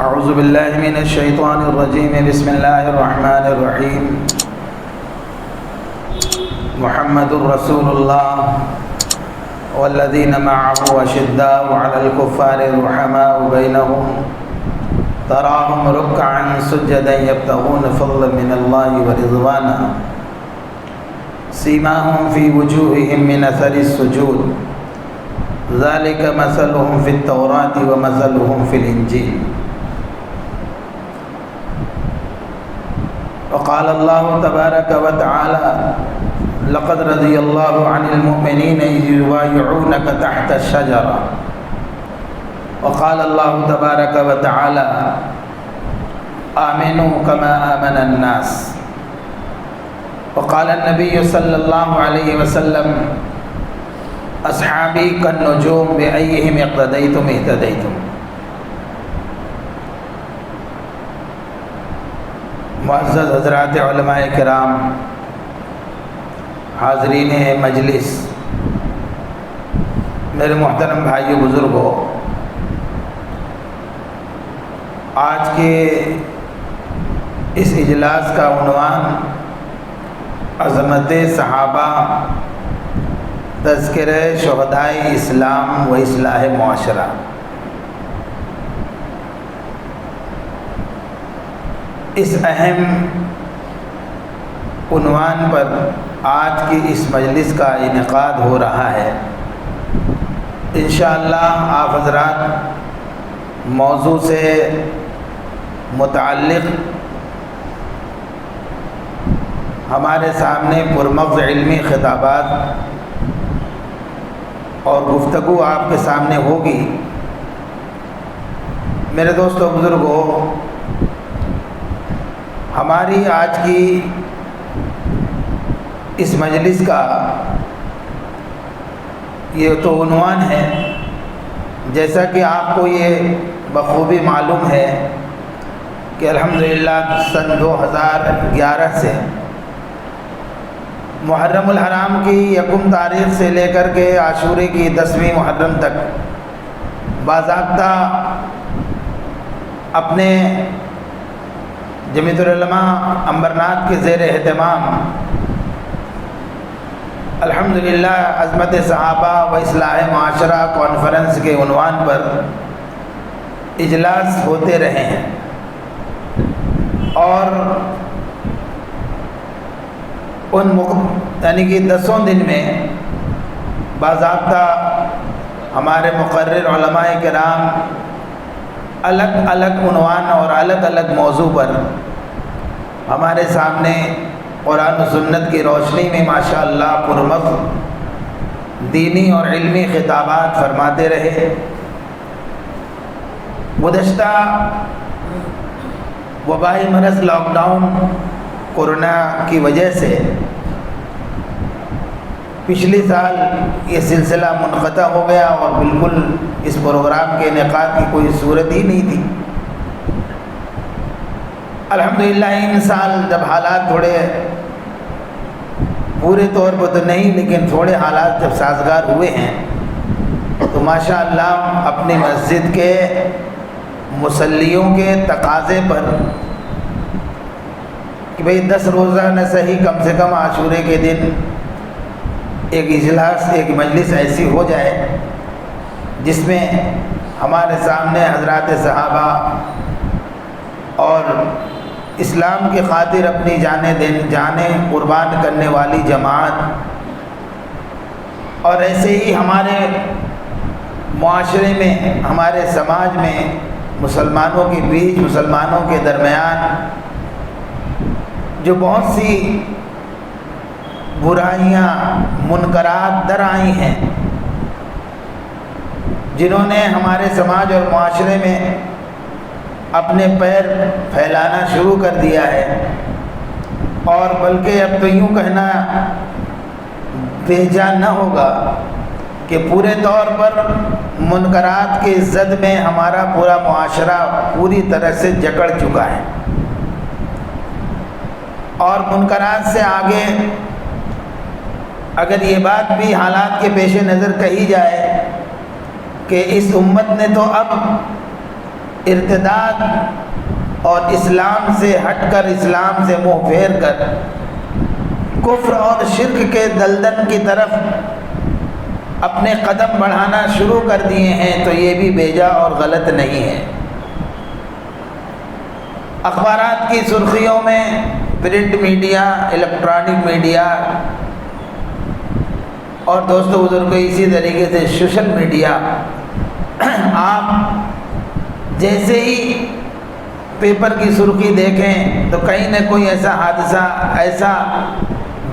اعوذ باللہ من الشیطان الرجیم بسم اللہ الرحمن الرحیم محمد رسول اللہ والذین معه اشداء علی الکفار رحماء بینہم تراہم رکعا سجدا یبتغون فضلا من اللہ ورضوانا سیماہم فی وجوہہم من اثر السجود ذلك مثلهم في التوراة ومثلهم في الإنجيل وقال الله تبارك وتعالى لقد رضي الله عن المؤمنين إذ يبايعونك تحت الشجرة وقال الله تبارك وتعالى آمنوا كما آمن الناس وقال النبي صلى الله عليه وسلم اصحابی کالنجوم بأیہم اقتدیتم اہتدیتم۔ معزز حضرات علماء کرام، حاضرین مجلس، میرے محترم بھائیو بزرگوں، آج کے اس اجلاس کا عنوان عظمت صحابہ، تذکرہ شہدائے اسلام و اصلاح معاشرہ۔ اس اہم عنوان پر آج کی اس مجلس کا انعقاد ہو رہا ہے۔ انشاءاللہ آپ حضرات موضوع سے متعلق ہمارے سامنے پرمغز علمی خطابات اور گفتگو آپ کے سامنے ہوگی۔ میرے دوستو بزرگوں، ہماری آج کی اس مجلس کا یہ تو عنوان ہے، جیسا کہ آپ کو یہ بخوبی معلوم ہے کہ الحمدللہ سن 2011 سے محرم الحرام کی 1 تاریخ سے لے کر کے عاشورے کی 10ویں محرم تک باضابطہ اپنے جمعیت العلماء امبرناتھ کے زیر اہتمام الحمدللہ عظمت صحابہ و اصلاح معاشرہ کانفرنس کے عنوان پر اجلاس ہوتے رہے ہیں، اور یعنی کہ 10 دن میں باضابطہ ہمارے مقرر علماء کرام الگ الگ عنوان اور الگ الگ موضوع پر ہمارے سامنے قرآن و سنت کی روشنی میں ماشاءاللہ پرمغز دینی اور علمی خطابات فرماتے رہے۔ گزشتہ وبائی مرض لاک ڈاؤن کورونا کی وجہ سے پچھلی سال یہ سلسلہ منقطع ہو گیا اور بالکل اس پروگرام کے انعقاد کی کوئی صورت ہی نہیں تھی۔ الحمدللہ ان سال جب حالات تھوڑے پورے طور پر تو نہیں لیکن تھوڑے حالات جب سازگار ہوئے ہیں تو ماشاءاللہ اپنی مسجد کے مصلیوں کے تقاضے پر کہ بھئی 10 روزہ نہ صحیح کم سے کم عاشورے کے دن ایک اجلاس، ایک مجلس ایسی ہو جائے جس میں ہمارے سامنے حضرات صحابہ اور اسلام کی خاطر اپنی جانیں قربان کرنے والی جماعت، اور ایسے ہی ہمارے معاشرے میں، ہمارے سماج میں، مسلمانوں کے بیچ، مسلمانوں کے درمیان جو بہت سی برائیاں، منکرات در آئی ہیں، جنہوں نے ہمارے سماج اور معاشرے میں اپنے پیر پھیلانا شروع کر دیا ہے، اور بلکہ اب تو یوں کہنا بھیجا نہ ہوگا کہ پورے طور پر منکرات کی زد میں ہمارا پورا معاشرہ پوری طرح سے جکڑ چکا ہے، اور منکرات سے آگے اگر یہ بات بھی حالات کے پیش نظر کہی جائے کہ اس امت نے تو اب ارتداد اور اسلام سے ہٹ کر، اسلام سے منہ پھیر کر کفر اور شرک کے دلدل کی طرف اپنے قدم بڑھانا شروع کر دیے ہیں تو یہ بھی بیجا اور غلط نہیں ہے۔ اخبارات کی سرخیوں میں، پرنٹ میڈیا، الیکٹرانک میڈیا اور دوستو بزرگوں اسی طریقے سے سوشل میڈیا، آپ جیسے ہی پیپر کی سرخی دیکھیں تو کہیں نہ کوئی ایسا حادثہ، ایسا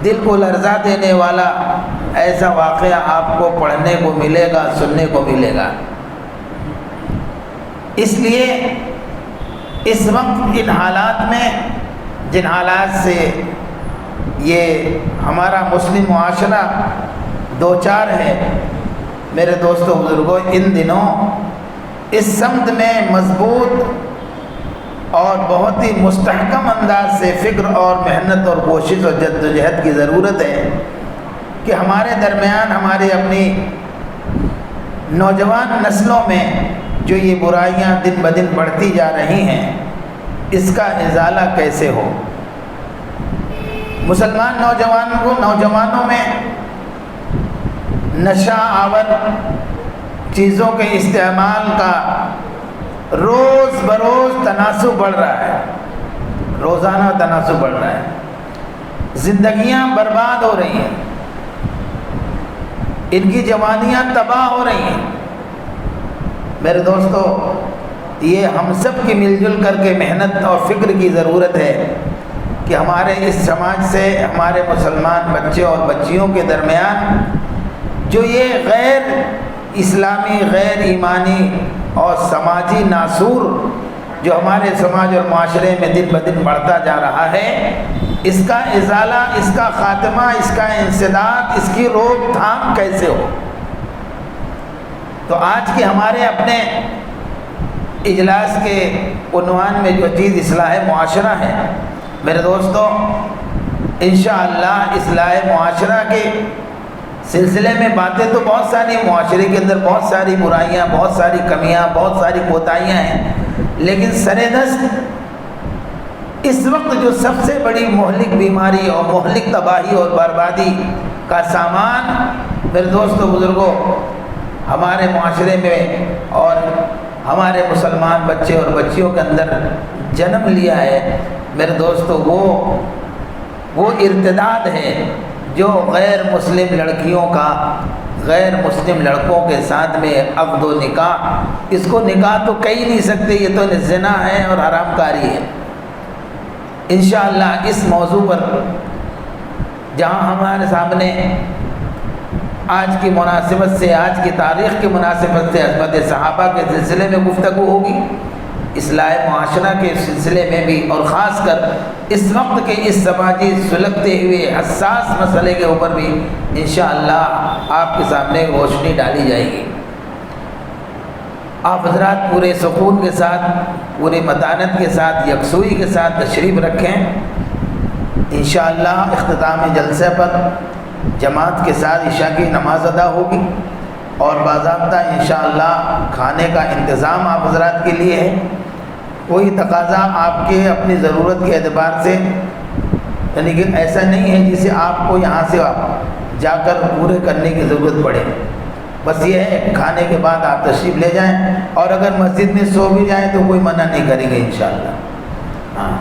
دل کو لرزا دینے والا ایسا واقعہ آپ کو پڑھنے کو ملے گا، سننے کو ملے گا۔ اس لیے اس وقت ان حالات میں، جن حالات سے یہ ہمارا مسلم معاشرہ دوچار ہے، میرے دوستوں بزرگوں، ان دنوں اس سمت میں مضبوط اور بہت ہی مستحکم انداز سے فکر اور محنت اور کوشش اور جد و جہد کی ضرورت ہے کہ ہمارے درمیان، ہماری اپنی نوجوان نسلوں میں جو یہ برائیاں دن بدن بڑھتی جا رہی ہیں، اس کا ازالہ کیسے ہو۔ مسلمان نوجوانوں میں نشہ آور چیزوں کے استعمال کا روز بروز تناسب بڑھ رہا ہے، روزانہ تناسب بڑھ رہا ہے۔ زندگیاں برباد ہو رہی ہیں، ان کی جوانیاں تباہ ہو رہی ہیں۔ میرے دوستو، یہ ہم سب کی مل جل کر کے محنت اور فکر کی ضرورت ہے کہ ہمارے اس سماج سے، ہمارے مسلمان بچے اور بچیوں کے درمیان جو یہ غیر اسلامی، غیر ایمانی اور سماجی ناسور جو ہمارے سماج اور معاشرے میں دن بدن بڑھتا جا رہا ہے، اس کا ازالہ، اس کا خاتمہ، اس کا انسداد، اس کی روک تھام کیسے ہو۔ تو آج کے ہمارے اپنے اجلاس کے عنوان میں جو چیز اصلاح معاشرہ ہے، میرے دوستو، انشاءاللہ اصلاح معاشرہ کے سلسلے میں باتیں تو بہت ساری، معاشرے کے اندر بہت ساری برائیاں، بہت ساری کمیاں، بہت ساری کوتاہیاں ہیں، لیکن سر دست اس وقت جو سب سے بڑی مہلک بیماری اور مہلک تباہی اور بربادی کا سامان، میرے دوستو بزرگوں، ہمارے معاشرے میں اور ہمارے مسلمان بچے اور بچیوں کے اندر جنم لیا ہے، میرے دوستو، وہ ارتداد ہے جو غیر مسلم لڑکیوں کا غیر مسلم لڑکوں کے ساتھ میں عقد و نکاح، اس کو نکاح تو کہہ نہیں سکتے، یہ تو زنا ہے اور حرام کاری ہے۔ انشاءاللہ اس موضوع پر جہاں ہمارے سامنے آج کی مناسبت سے، آج کی تاریخ کی مناسبت سے عظمت صحابہ کے سلسلے میں گفتگو ہوگی، اصلاح معاشرہ کے سلسلے میں بھی، اور خاص کر اس وقت کے اس سماجی سلگتے ہوئے حساس مسئلے کے اوپر بھی انشاءاللہ آپ کے سامنے روشنی ڈالی جائے گی۔ آپ حضرات پورے سکون کے ساتھ، پورے متانت کے ساتھ، یکسوئی کے ساتھ تشریف رکھیں۔ انشاءاللہ اختتام جلسے پر جماعت کے ساتھ عشاء کی نماز ادا ہوگی اور باضابطہ انشاءاللہ کھانے کا انتظام آپ حضرات کے لیے ہے۔ کوئی تقاضا آپ کے اپنی ضرورت کے اعتبار سے، یعنی کہ ایسا نہیں ہے جسے آپ کو یہاں سے جا کر پورے کرنے کی ضرورت پڑے، بس یہ ہے کھانے کے بعد آپ تشریف لے جائیں، اور اگر مسجد میں سو بھی جائیں تو کوئی منع نہیں کریں گے انشاءاللہ۔ ہاں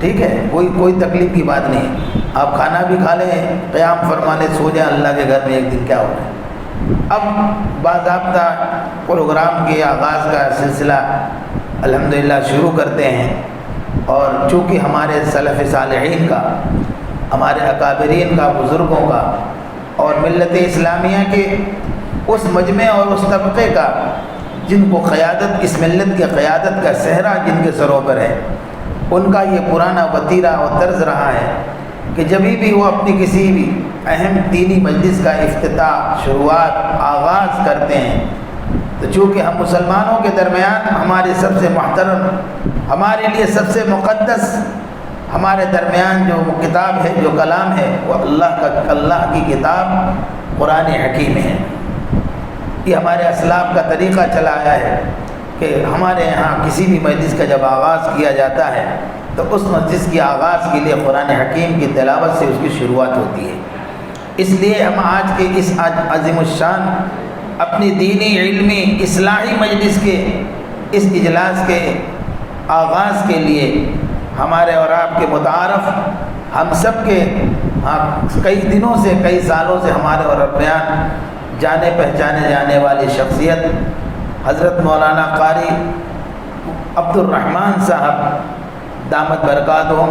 ٹھیک ہے، کوئی تکلیف کی بات نہیں، آپ کھانا بھی کھا لیں، قیام فرما لیں، سو جائیں، اللہ کے گھر میں ایک دن کیا ہو رہا ہے۔ اب باضابطہ پروگرام کے آغاز کا سلسلہ الحمدللہ شروع کرتے ہیں، اور چونکہ ہمارے سلف صالحین کا، ہمارے اکابرین کا، بزرگوں کا اور ملت اسلامیہ کے اس مجمع اور اس طبقے کا جن کو قیادت، اس ملت کی قیادت کا صحرا جن کے سروں پر ہے، ان کا یہ پرانا وتیرہ اور طرز رہا ہے کہ جبھی بھی وہ اپنی کسی بھی اہم دینی مجلس کا افتتاح، شروعات، آغاز کرتے ہیں، تو چونکہ ہم مسلمانوں کے درمیان ہمارے سب سے محترم، ہمارے لیے سب سے مقدس، ہمارے درمیان جو کتاب ہے، جو کلام ہے، وہ اللہ کی کتاب قرآن حکیم ہے۔ یہ ہمارے اسلاف کا طریقہ چلا آیا ہے کہ ہمارے یہاں کسی بھی مجلس کا جب آغاز کیا جاتا ہے تو اس مجلس کی آغاز کے لیے قرآن حکیم کی تلاوت سے اس کی شروعات ہوتی ہے۔ اس لیے ہم آج کے اس عظیم الشان اپنی دینی علمی اصلاحی مجلس کے اس اجلاس کے آغاز کے لیے ہمارے اور آپ کے متعارف ہم سب کے کئی دنوں سے کئی سالوں سے ہمارے اور درمیان جانے پہچانے جانے والی شخصیت حضرت مولانا قاری عبد الرحمن صاحب دامت برکاتہم،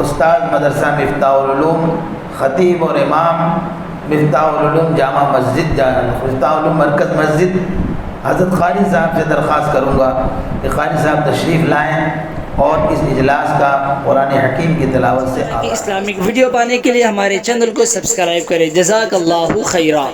استاد مدرسہ مفتاح العلوم، خطیب اور امام مفتاح العلوم جامع مسجد مفتاح العلوم مرکز مسجد، حضرت قاری صاحب سے درخواست کروں گا کہ قاری صاحب تشریف لائیں اور اس اجلاس کا قرآن حکیم کی تلاوت سے اسلامک ویڈیو پانے کے لیے ہمارے چینل کو سبسکرائب کریں۔ جزاک اللہ خیرہ۔